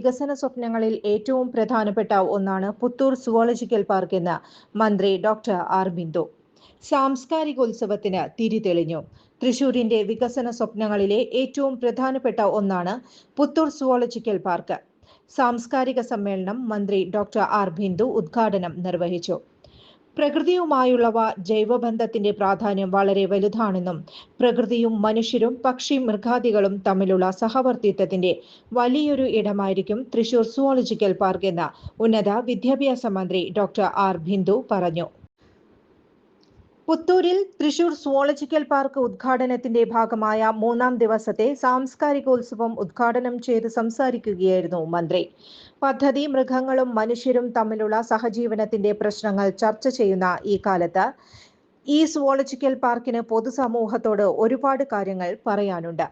വികസന സ്വപ്നങ്ങളിൽ ഏറ്റവും പ്രധാനപ്പെട്ട ഒന്നാണ് പുത്തൂർ സുവോളജിക്കൽ പാർക്ക് എന്ന് മന്ത്രി ഡോക്ടർ ആർ ബിന്ദു. സാംസ്കാരികോത്സവത്തിന് തിരിതെളിഞ്ഞു. തൃശൂരിന്റെ വികസന സ്വപ്നങ്ങളിലെ ഏറ്റവും പ്രധാനപ്പെട്ട ഒന്നാണ് പുത്തൂർ സുവോളജിക്കൽ പാർക്ക്. സാംസ്കാരിക സമ്മേളനം മന്ത്രി ഡോക്ടർ ആർ ബിന്ദു ഉദ്ഘാടനം നിർവഹിച്ചു. പ്രകൃതിയുമായുള്ളവ ജൈവബന്ധത്തിന്റെ പ്രാധാന്യം വളരെ വലുതാണെന്നും പ്രകൃതിയും മനുഷ്യരും പക്ഷി മൃഗാദികളും തമ്മിലുള്ള സഹവർത്തിത്വത്തിന്റെ വലിയൊരു ഇടമായിരിക്കും തൃശൂർ സുവോളജിക്കൽ പാർക്ക് എന്ന് ഉന്നത വിദ്യാഭ്യാസ മന്ത്രി ഡോക്ടർ ആർ ബിന്ദു പറഞ്ഞു. പുത്തൂരിൽ തൃശൂർ സുവോളജിക്കൽ പാർക്ക് ഉദ്ഘാടനത്തിന്റെ ഭാഗമായ 3-ാം ദിവസത്തെ സാംസ്കാരികോത്സവം ഉദ്ഘാടനം ചെയ്ത് സംസാരിക്കുകയായിരുന്നു മന്ത്രി. പദ്ധതി മൃഗങ്ങളും മനുഷ്യരും തമ്മിലുള്ള സഹജീവനത്തിന്റെ പ്രശ്നങ്ങൾ ചർച്ച ചെയ്യുന്ന ഈ കാലത്ത് ഈ സുവോളജിക്കൽ പാർക്കിന് പൊതുസമൂഹത്തോട് ഒരുപാട് കാര്യങ്ങൾ പറയാനുണ്ട്.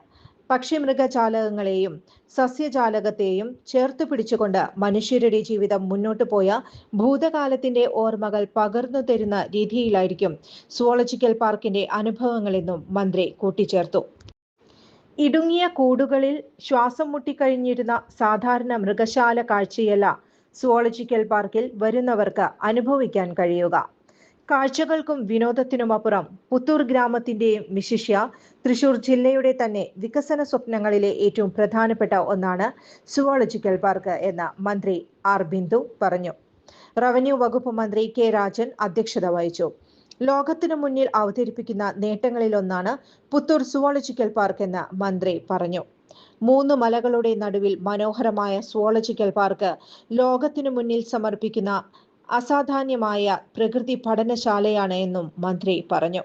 പക്ഷിമൃഗജാലകങ്ങളെയും സസ്യജാലകത്തെയും ചേർത്ത് പിടിച്ചുകൊണ്ട് മനുഷ്യരുടെ ജീവിതം മുന്നോട്ട് പോയ ഭൂതകാലത്തിന്റെ ഓർമ്മകൾ പകർന്നു തരുന്ന രീതിയിലായിരിക്കും സുവോളജിക്കൽ പാർക്കിന്റെ അനുഭവങ്ങളെന്നും മന്ത്രി കൂട്ടിച്ചേർത്തു. ഇടുങ്ങിയ കൂടുകളിൽ ശ്വാസം മുട്ടിക്കഴിഞ്ഞിരുന്ന സാധാരണ മൃഗശാല കാഴ്ചയല്ല സുവോളജിക്കൽ പാർക്കിൽ വരുന്നവർക്ക് അനുഭവിക്കാൻ കഴിയുക. കാഴ്ചകൾക്കും വിനോദത്തിനുമപ്പുറം പുത്തൂർ ഗ്രാമത്തിന്റെയും വിശിഷ്യ തൃശൂർ ജില്ലയുടെ തന്നെ വികസന സ്വപ്നങ്ങളിലെ ഏറ്റവും പ്രധാനപ്പെട്ട ഒന്നാണ് സുവോളജിക്കൽ പാർക്ക് എന്ന് മന്ത്രി ആർ ബിന്ദു പറഞ്ഞു. റവന്യൂ വകുപ്പ് മന്ത്രി കെ രാജൻ അധ്യക്ഷത വഹിച്ചു. ലോകത്തിനു മുന്നിൽ അവതരിപ്പിക്കുന്ന നേട്ടങ്ങളിലൊന്നാണ് പുത്തൂർ സുവോളജിക്കൽ പാർക്ക് എന്ന് മന്ത്രി പറഞ്ഞു. 3 മലകളുടെ നടുവിൽ മനോഹരമായ സുവോളജിക്കൽ പാർക്ക് ലോകത്തിനു മുന്നിൽ സമർപ്പിക്കുന്ന അസാധാന്യമായ പ്രകൃതി പഠനശാലയാണ് എന്നും മന്ത്രി പറഞ്ഞു.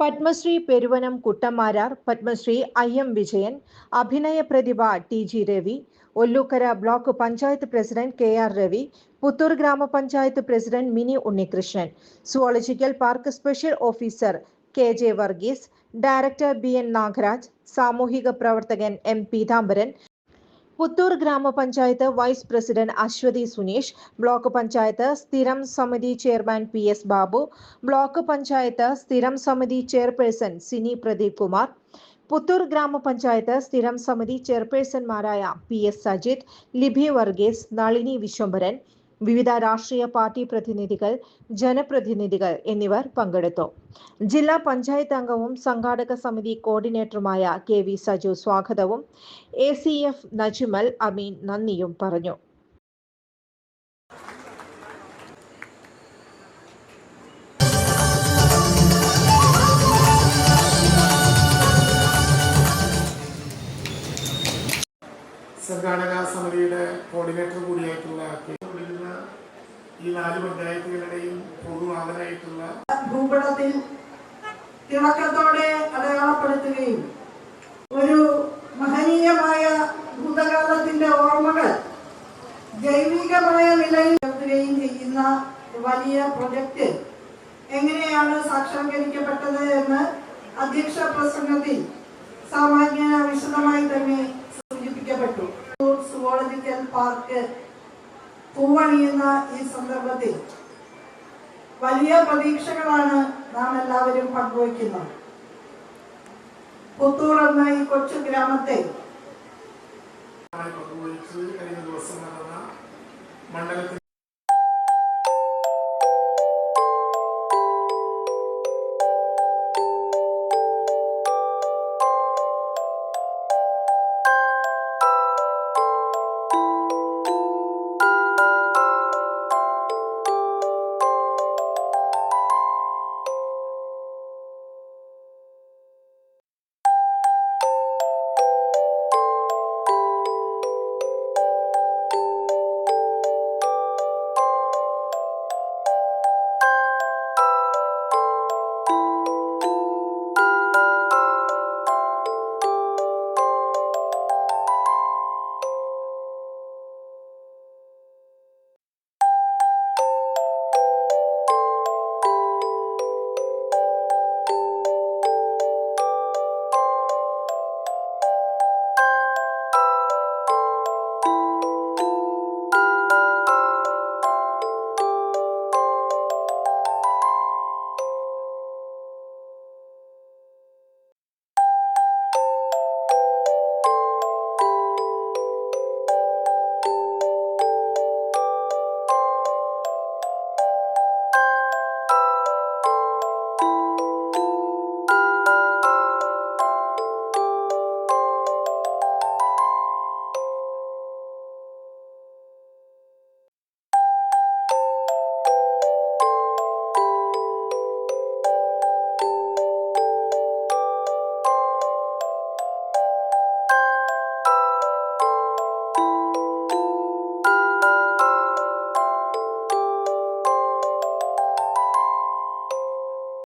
പത്മശ്രീ പെരുവനം കുട്ടന്മാരാർ, പത്മശ്രീ IM വിജയൻ, അഭിനയ പ്രതിഭ TG Ravi, Ollukkara block panchayat president KR Ravi, Puthur grama panchayat president Mini Unnikrishnan, zoological park special officer KJ Varghese, director BN Nagaraj, സാമൂഹിക പ്രവർത്തകൻ M Peethambaran, Puthur grama panchayat vice president Aswathi Suneesh, block panchayat സ്ഥിരം സമിതി chairman PS Babu, block panchayat സ്ഥിരം സമിതി ചെയർപേഴ്സൺ സിനി പ്രദീപ് കുമാർ, പുത്തൂർ ഗ്രാമപഞ്ചായത്ത് സ്ഥിരം സമിതി ചെയർപേഴ്സൺമാരായ PS സജിത്, ലിബി വർഗീസ്, നളിനി വിശ്വംഭരൻ, വിവിധ രാഷ്ട്രീയ പാർട്ടി പ്രതിനിധികൾ, ജനപ്രതിനിധികൾ എന്നിവർ പങ്കെടുത്തു. ജില്ലാ പഞ്ചായത്ത് അംഗവും സംഘാടക സമിതി കോർഡിനേറ്ററുമായ KV സജു സ്വാഗതവും ACF നജ്മൽ അമീൻ നന്ദിയും പറഞ്ഞു. സംഘാടക സമിതിയുടെ കോർഡിനേറ്റർ കൂടിയായിട്ടുള്ള ഈ 4 പഞ്ചായത്തുകളുടെയും പൊതുവാദനായിട്ടുള്ള ഭൂപടത്തിൽ തിളക്കത്തോടെ അടയാളപ്പെടുത്തുകയും ഒരു മഹനീയമായ ഭൂതകാലത്തിന്റെ ഓർമ്മകൾ ജൈവികമായ നിലയിൽ ഉയർത്തുകയും ചെയ്യുന്ന വലിയ പ്രൊജക്ട് എങ്ങനെയാണ് സാക്ഷാത്കരിക്കപ്പെട്ടത് എന്ന് അധ്യക്ഷ പ്രസംഗത്തിൽ സാമാന്യ വിശദമായി തന്നെ സൂചിപ്പിക്കപ്പെട്ടു. സുവോളജിക്കൽ പാർക്ക് പൂവണിയുന്ന ഈ സന്ദർഭത്തിൽ വലിയ പ്രതീക്ഷകളാണ് നാം എല്ലാവരും പങ്കുവയ്ക്കുന്നത്. പുത്തൂർ എന്ന ഈ കൊച്ചു ഗ്രാമത്തെ കഴിഞ്ഞ ദിവസം നടന്ന മണ്ഡലത്തിൽ